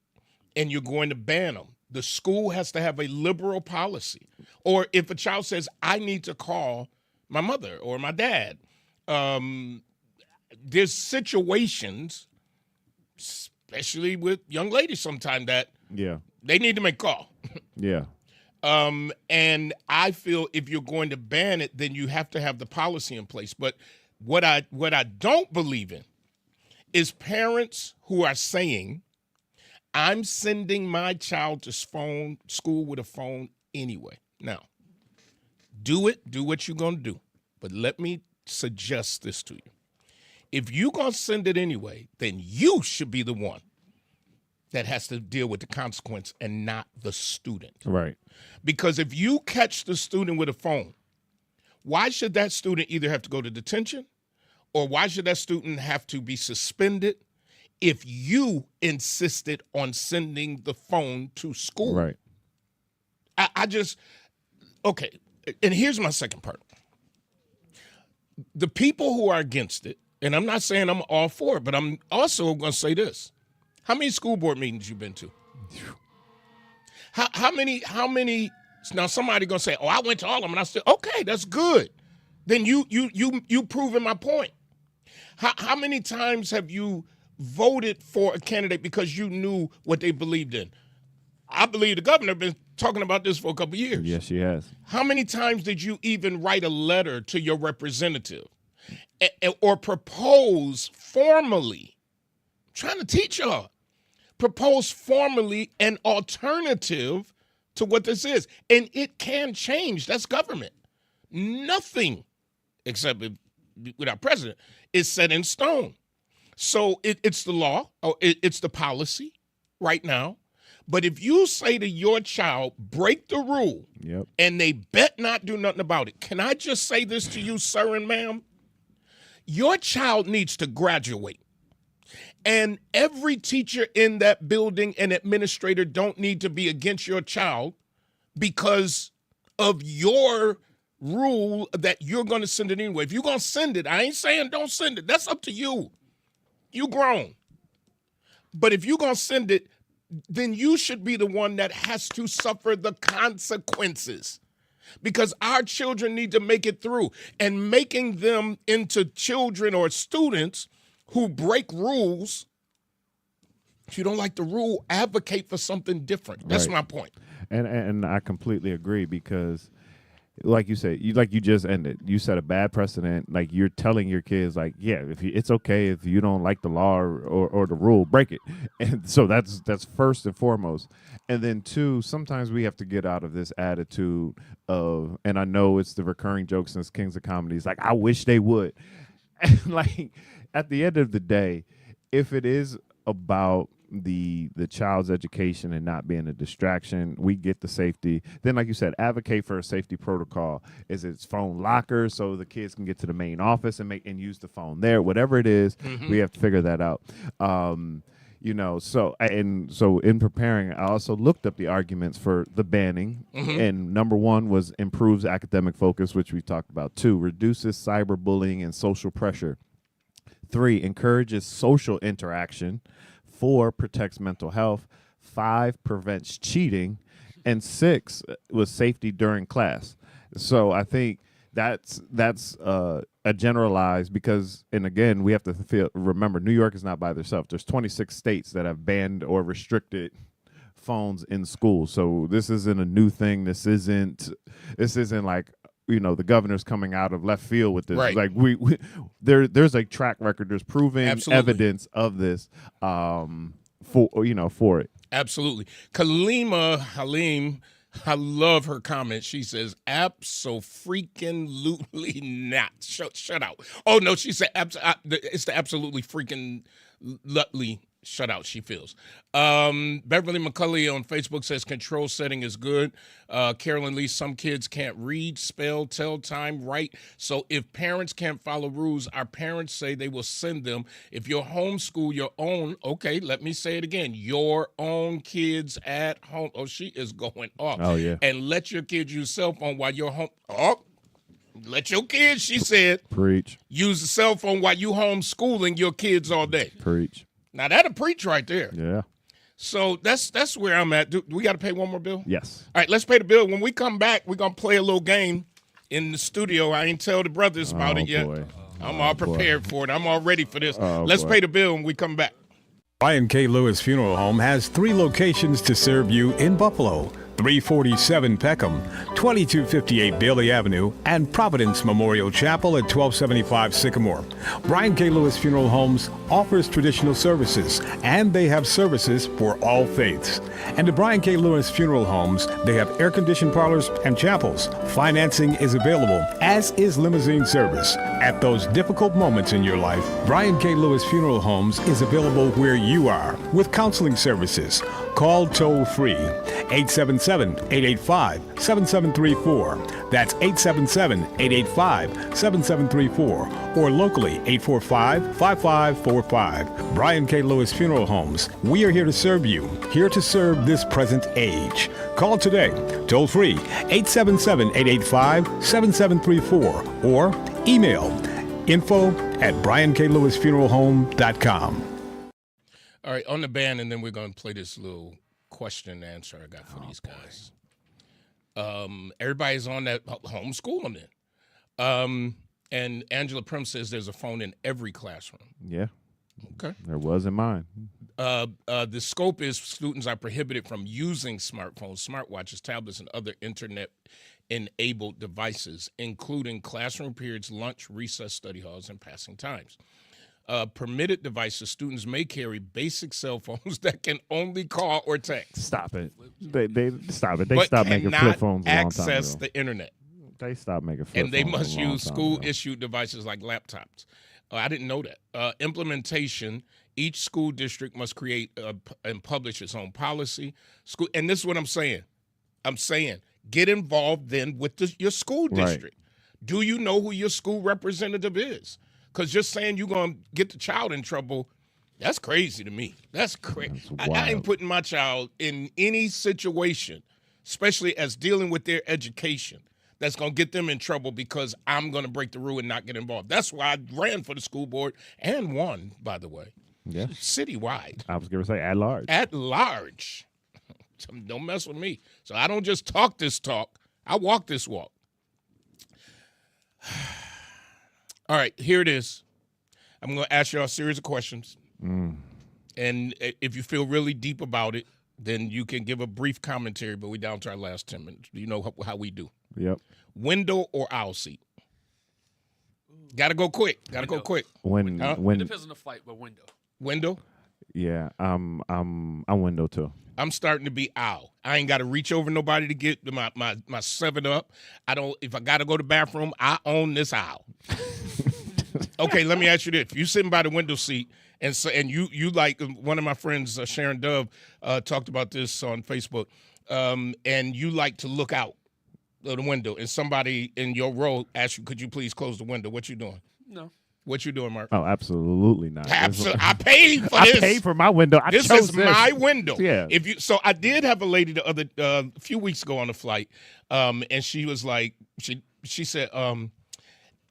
and you're going to ban them, the school has to have a liberal policy. Or if a child says, I need to call my mother or my dad, there's situations, especially with young ladies sometimes, that they need to make a call. And I feel if you're going to ban it, then you have to have the policy in place. But what I don't believe in is parents who are saying, I'm sending my child to school with a phone anyway. Now, do what you're going to do. But let me suggest this to you. If you're going to send it anyway, then you should be the one that has to deal with the consequence and not the student. Right. Because if you catch the student with a phone, why should that student either have to go to detention or why should that student have to be suspended if you insisted on sending the phone to school? Right. Okay, and here's my second part. The people who are against it, and I'm not saying I'm all for it, but I'm also going to say this. How many school board meetings you been to? How many, now somebody going to say, oh, I went to all of them, and I said, okay, that's good. Then you proving my point. How many times have you voted for a candidate because you knew what they believed in? I believe the governor has been talking about this for a couple of years. Yes, she has. How many times did you even write a letter to your representative or propose formally? I'm trying to teach y'all. Propose formally an alternative to what this is. And it can change. That's government. Nothing, except with our president, is set in stone. So it's the law, or it's the policy right now. But if you say to your child, break the rule, and they bet not do nothing about it, can I just say this to you, sir and ma'am? Your child needs to graduate. And every teacher in that building and administrator don't need to be against your child because of your rule that you're going to send it anyway. If you're going to send it, I ain't saying don't send it. That's up to you. You grown. But if you're going to send it, then you should be the one that has to suffer the consequences. Because our children need to make it through. And making them into children or students who break rules, if you don't like the rule, advocate for something different. That's my point. And I completely agree because, like you said, you just ended. You set a bad precedent. Like you're telling your kids, like, yeah, it's okay if you don't like the law or the rule, break it. And so that's first and foremost. And then two, sometimes we have to get out of this attitude of, and I know it's the recurring joke since Kings of Comedy. It's like, I wish they would. And like at the end of the day, if it is about the child's education and not being a distraction, we get the safety. Then, like you said, advocate for a safety protocol. Is it phone lockers so the kids can get to the main office and use the phone there? Whatever it is, we have to figure that out. So in preparing, I also looked up the arguments for the banning, and number one was improves academic focus, which we talked about. 2, reduces cyberbullying and social pressure. 3, encourages social interaction. 4, protects mental health. 5, prevents cheating. And 6 was safety during class. So I think that's a generalized, because, and again, we have to remember, New York is not by themselves. There's 26 states that have banned or restricted phones in schools. So this isn't a new thing. This isn't like, the governor's coming out of left field with this. Right. Like there's a track record. There's proven evidence of this for it. Absolutely. Kalima Halim, I love her comment. She says, abso-freaking-lutely not. Shut out. Oh, no, she said, it's the absolutely freaking lutely shut out, she feels. Beverly McCulley on Facebook says control setting is good. Carolyn Lee, some kids can't read, spell, tell time, write. So if parents can't follow rules, our parents say they will send them. If you homeschool your own, okay, let me say it again, your own kids at home. Oh, she is going off. Oh, yeah. And let your kids use cell phone while you're home. Oh, let your kids, she said. Preach. Use the cell phone while you homeschooling your kids all day. Preach. Now, that'll preach right there. Yeah. So that's where I'm at. Do we got to pay one more bill? Yes. All right, let's pay the bill. When we come back, we're going to play a little game in the studio. I ain't tell the brothers about it yet. Boy. I'm all prepared for it. I'm all ready for this. Oh, let's boy. pay the bill when we come back. Brian K. Lewis Funeral Home has 3 locations to serve you in Buffalo: 347 Peckham, 2258 Bailey Avenue, and Providence Memorial Chapel at 1275 Sycamore. Brian K. Lewis Funeral Homes offers traditional services, and they have services for all faiths. And at Brian K. Lewis Funeral Homes, they have air-conditioned parlors and chapels. Financing is available, as is limousine service. At those difficult moments in your life, Brian K. Lewis Funeral Homes is available where you are with counseling services. Call toll-free 877-885-7734. That's 877-885-7734. Or locally, 845-5545. Brian K. Lewis Funeral Homes. We are here to serve you, here to serve this present age. Call today, toll-free, 877-885-7734. Or email info@brianklewisfuneralhome.com. All right, on the band, and then we're going to play this little question and answer I got for these guys. Everybody's on that homeschooling it. And Angela Prim says there's a phone in every classroom. Yeah. Okay. There was in mine. The scope is students are prohibited from using smartphones, smartwatches, tablets, and other internet-enabled devices, including classroom periods, lunch, recess, study halls, and passing times. Permitted devices, students may carry basic cell phones that can only call or text. Stop it. They stop it. They but stopped making flip phones a long time access ago. the internet. They stopped making flip And they phones a must long use time ago. school-issued devices like laptops. I didn't know that. Implementation, each school district must create and publish its own policy. And this is what I'm saying. Get involved then with your school district. Right. Do you know who your school representative is? Because just saying you're going to get the child in trouble, that's crazy to me. That's crazy. I ain't putting my child in any situation, especially as dealing with their education, that's going to get them in trouble because I'm going to break the rule and not get involved. That's why I ran for the school board and won, by the way. Yeah. Citywide. I was going to say at large. At large. Don't mess with me. So I don't just talk this talk. I walk this walk. All right, here it is. I'm going to ask you a series of questions. And if you feel really deep about it, then you can give a brief commentary, but we're down to our last 10 minutes. You know how we do. Yep. Window or aisle seat? Got to go quick. It depends on the flight, but window. Window? Yeah, I'm window too. I'm starting to be aisle. I ain't got to reach over nobody to get my 7-Up. If I got to go to the bathroom, I own this aisle. Okay, let me ask you this. If you're sitting by the window seat And so, and you like one of my friends, Sharon Dove, talked about this on Facebook. And you like to look out of the window, and somebody in your row asks you, "Could you please close the window?" What you doing? No. What you doing, Mark? Oh, absolutely not. Absolutely. I paid for this. I paid for my window. This is my window. Yeah. So I did have a lady a few weeks ago on the flight, and she was like, she said,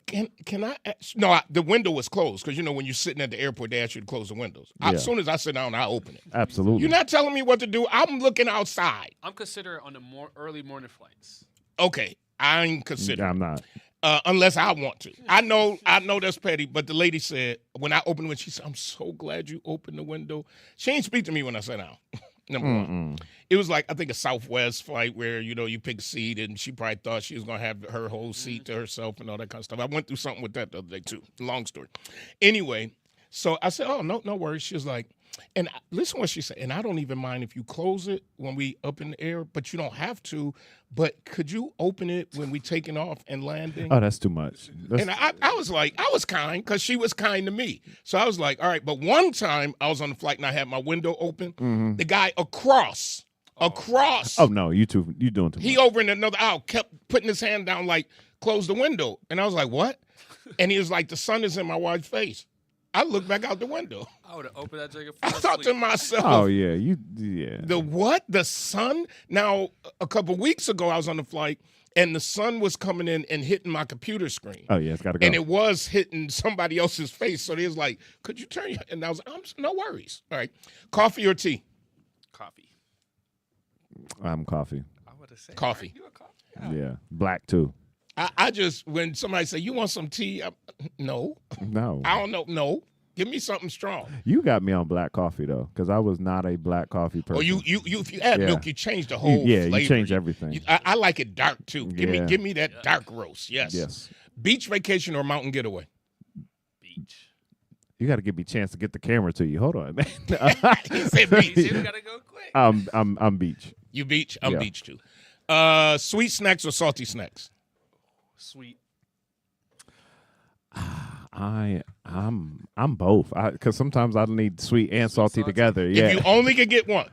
can I? No, the window was closed because when you're sitting at the airport, they ask you to close the windows. As soon as I sit down, I open it. Absolutely. You're not telling me what to do. I'm looking outside. I'm considering on the early morning flights. Okay, I'm considering. I'm not. Unless I want to. I know that's petty, but the lady said, when I opened it, she said, "I'm so glad you opened the window." She ain't speak to me when I sat down. Number one. It was like, I think, a Southwest flight where, you pick a seat, and she probably thought she was going to have her whole seat to herself and all that kind of stuff. I went through something with that the other day, too. Long story. Anyway, so I said, "Oh, no worries." She was like, and listen what she said, "And I don't even mind if you close it when we up in the air, but you don't have to. But could you open it when we taking off and landing?" Oh, that's too much. And I was like, I was kind because she was kind to me. So I was like, all right. But one time I was on the flight and I had my window open. The guy across. Oh, no, you doing too much. He over in another aisle kept putting his hand down like, "Close the window." And I was like, "What?" And he was like, "The sun is in my wife's face." I looked back out the window. I would have opened that jacket. I thought to myself, "Oh yeah, yeah." The what? The sun? Now, a couple weeks ago, I was on the flight, and the sun was coming in and hitting my computer screen. Oh yeah, it's got to go. And it was hitting somebody else's face. So they was like, "Could you turn your?" And I was like, "No worries." All right. Coffee or tea? Coffee. I'm coffee. I would have said Coffee. You a coffee? Yeah, black too. I just, when somebody say, "You want some tea?" No. No, I don't know. No. Give me something strong. you got me on black coffee though, because I was not a black coffee person. Or you if you add Yeah. milk, you change the whole flavor. You change everything. I like it dark too. Give me that dark roast. Yes. Yes. Beach vacation or mountain getaway? Beach. You got to give me a chance to get the camera to you. Hold on, man. He said beach. You gotta go quick. I'm beach. You beach? I'm Yeah. beach too. Sweet snacks or salty snacks? Sweet. I'm both. Because sometimes I need sweet and salty together. Yeah. If you only could get one.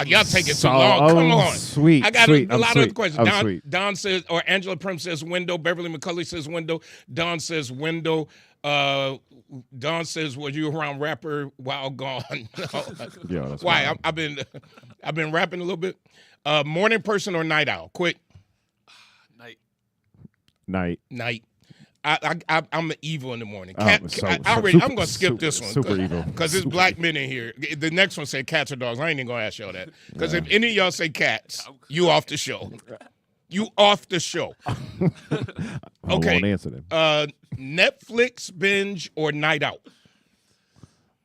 Y'all take it too long. Come on. Sweet. I got sweet. a lot of other questions. I'm sweet. Don says, or Angela Prim says window. Beverly McCulley says window. Don says window. Don says, "Were you around rapper while gone?" Yeah, that's Why? wild. I've been rapping a little bit. Morning person or night owl? Quick. Night. Night. I'm an evil in the morning. I'm I'm gonna skip this one. Super evil. Because there's black men in here. The next one said cats or dogs. I ain't even gonna ask y'all that. Because if any of y'all say cats, you off the show. You off the show. I Okay. won't answer them. Netflix binge or night out?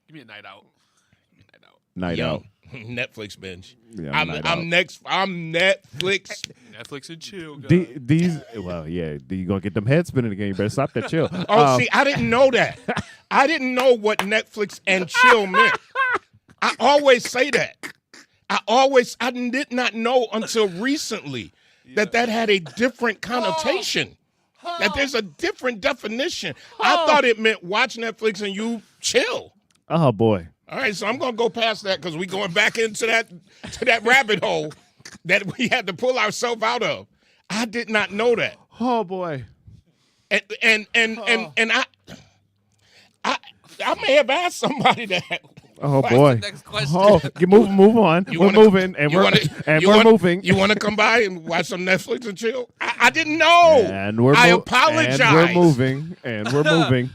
Give me a night out. Night Yo, out. Netflix binge. Yeah, I'm night out. next. I'm Netflix. Netflix and chill. Guys. You gonna get them heads spinning again. You better stop that chill. Oh, see, I didn't know that. I didn't know what Netflix and chill meant. I always say that. I did not know until recently that had a different connotation. That there's a different definition. I thought it meant watch Netflix and you chill. Oh boy. All right, so I'm gonna go past that because we're going back into that rabbit hole that we had to pull ourselves out of. I did not know that. Oh boy. And I may have asked somebody that. Oh boy. Next question. Oh, you move on. We're moving, and we're moving. You want to come by and watch some Netflix and chill? I didn't know. And we're I apologize. And we're moving, and we're moving.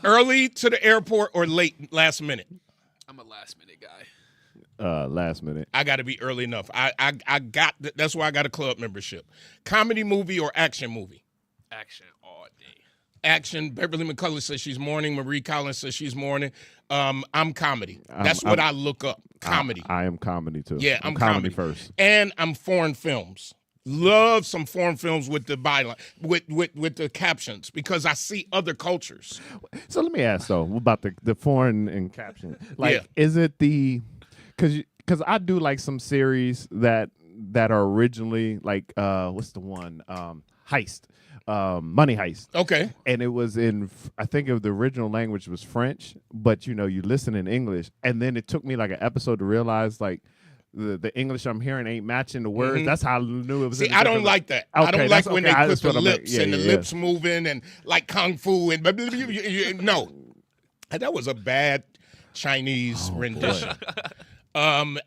Early to the airport or late, last minute? I'm a last minute guy. Last minute. I got to be early enough. That's why I got a club membership. Comedy movie or action movie? Action all day. Action. Beverly McCulley says she's morning. Marie Collins says she's morning. I'm comedy. That's what I look up. Comedy. I am comedy too. Yeah, I'm comedy first. And I'm foreign films. Love some foreign films with the byline, with the captions, because I see other cultures. So let me ask though about the foreign and caption. Like, Yeah. is it because I do like some series that are originally like what's the one Heist. Money Heist. Okay. And it was I think the original language was French, but you listen in English. And then it took me like an episode to realize like the English I'm hearing ain't matching the words. That's how I knew it was. See, I don't like that. Okay, I don't like when they put the lips and the lips moving and like kung fu and no. That was a bad Chinese rendition. I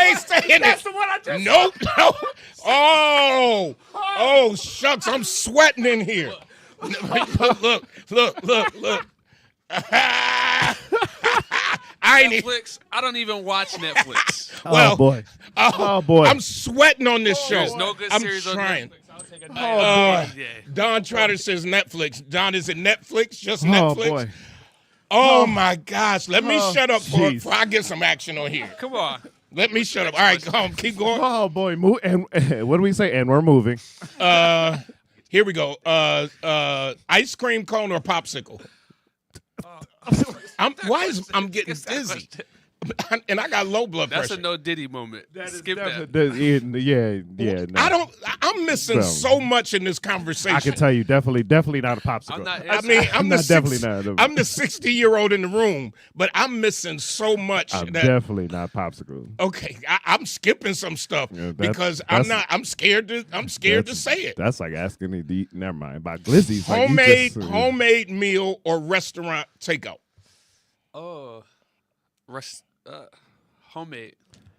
ain't saying That's it. the one I just Nope. No. Oh, shucks, I'm sweating in here. Look. Netflix. I don't even watch Netflix. Well, oh boy. I'm sweating on this show. There's no good I'm series trying. on Netflix. I'll take a night. Yeah. Don Trotter says Netflix. Don, is it Netflix? Just Oh Netflix? boy. Oh my gosh. Let me shut up jeez. before I get some action on here. Come on. Let me shut up. All right, come on, keep going. Oh boy. And what do we say? And we're moving. Here we go. Ice cream cone or popsicle? I'm getting dizzy. And I got low blood That's pressure. a no Diddy moment. Skip that. Yeah. No. I'm missing Bro. so much in this conversation. I can tell you, definitely not a popsicle. I'm not. I'm not the definitely not. I'm the 60-year-old in the room, but I'm missing so much. I'm definitely not popsicle. Okay, I'm skipping some stuff because I'm scared to say it. That's like asking me to eat. Never mind about glizzies. Homemade meal or restaurant takeout. Oh, homemade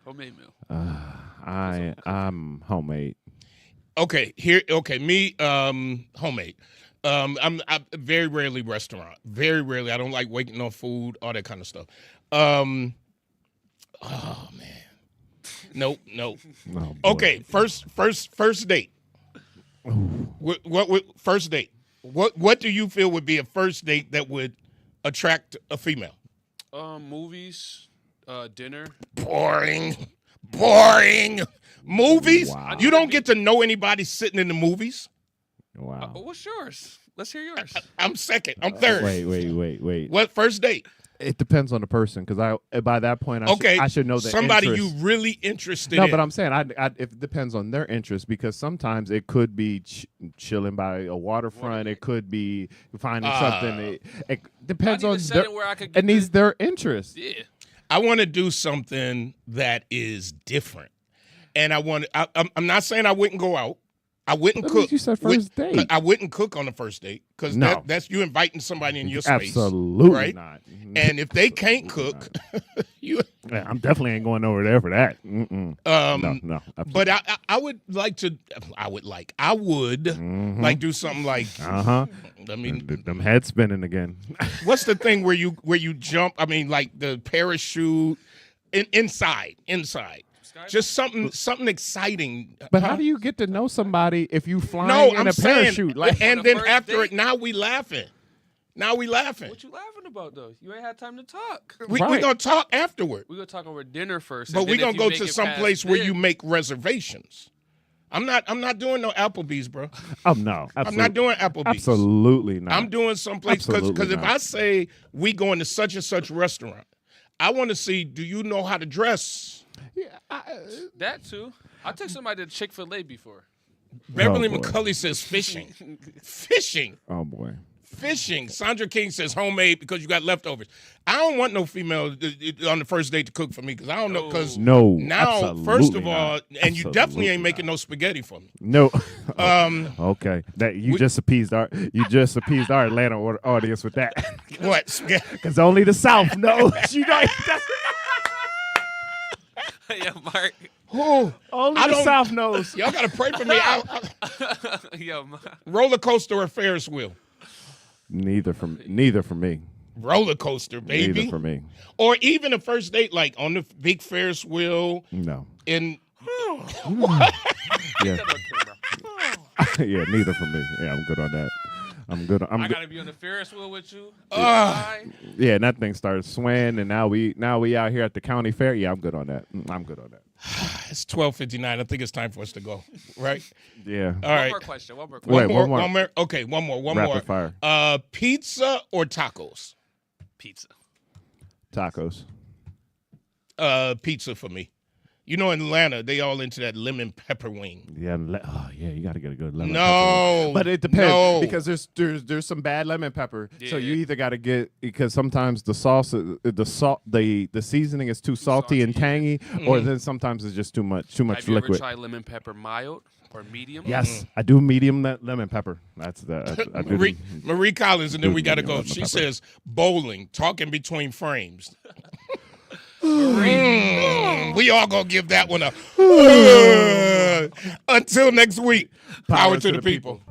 meal. I'm homemade. Okay, me homemade. I'm very rarely restaurant. Very rarely. I don't like waiting on food, all that kind of stuff. Oh man. Nope. Oh, boy. Okay, first date. What first date? What do you feel would be a first date that would attract a female? Movies, dinner. Boring. Movies? Wow. You don't get to know anybody sitting in the movies? Wow. What's yours? Let's hear yours. I'm second. I'm third. Wait. What first date? It depends on the person because by that point I should know the somebody interest. you really interested in. No, but I'm saying it depends on their interest because sometimes it could be chilling by a waterfront. It could be finding something. It depends on their interest. Yeah. I want to do something that is different, and I'm not saying I wouldn't go out. I wouldn't cook. You said first date. I wouldn't cook on the first date because that's you inviting somebody in your space. Absolutely right? not. And if they can't cook, you. I'm definitely ain't going over there for that. No. But I would like to. I would like do something like. I mean, them head spinning again. What's the thing where you jump? I mean, like the parachute inside. Just something exciting. But how do you get to know somebody if you flying in I'm a parachute? saying, Like, and then first after date? it, now we laughing. What you laughing about though? You ain't had time to talk. We're Right. going to talk afterward. We're gonna talk over dinner first. But and we're then going if to go you to make it some past place where then- you make reservations. I'm not doing no Applebee's, bro. oh no, I'm not doing Applebee's. Absolutely not. I'm doing someplace because if I say we going to such and such restaurant, I want to see, do you know how to dress? that too. I took somebody to Chick-fil-A before. Beverly boy. McCulley says fishing. Fishing. Oh boy. Fishing. Sandra King says homemade because you got leftovers. I don't want no female on the first date to cook for me because I don't know. Because No, now, absolutely first of all, not. and you definitely Absolutely ain't making not. no spaghetti for me. No. Okay. That you just appeased our Atlanta audience with that. What? Because only the South knows. You know, Yeah, Mark. Who? only I the don't- South knows. Y'all got to pray for me. Yo, Mark. Roller coaster or Ferris wheel? Neither for me. Roller coaster, baby. Neither for me. Or even a first date, like on the big Ferris wheel. No. In Yeah. Yeah. Neither for me. Yeah, I'm good on that. I'm good. I gotta be on the Ferris wheel with you. Yeah, and that thing started swaying, and now we out here at the county fair. Yeah, I'm good on that. I'm good on that. it's 12:59. I think it's time for us to go. Right? Yeah. All One right. more question. Wait, One one more. more. Okay, one more. Rapid fire. Pizza or tacos? Pizza. Tacos. Pizza for me. You know, in Atlanta, they all into that lemon pepper wing. Yeah, you got to get a good lemon pepper. No, But it depends no. because there's some bad lemon pepper. So you Yeah. either got to get, because sometimes the sauce, the seasoning is too salty and tangy, or then sometimes it's just too much Have you ever liquid. tried lemon pepper mild or medium? Yes, I do medium lemon pepper. That's the I do Marie Collins, and then we got to go. lemon She pepper. says bowling, talking between frames. We all gonna give that one a. Until next week, power to the people.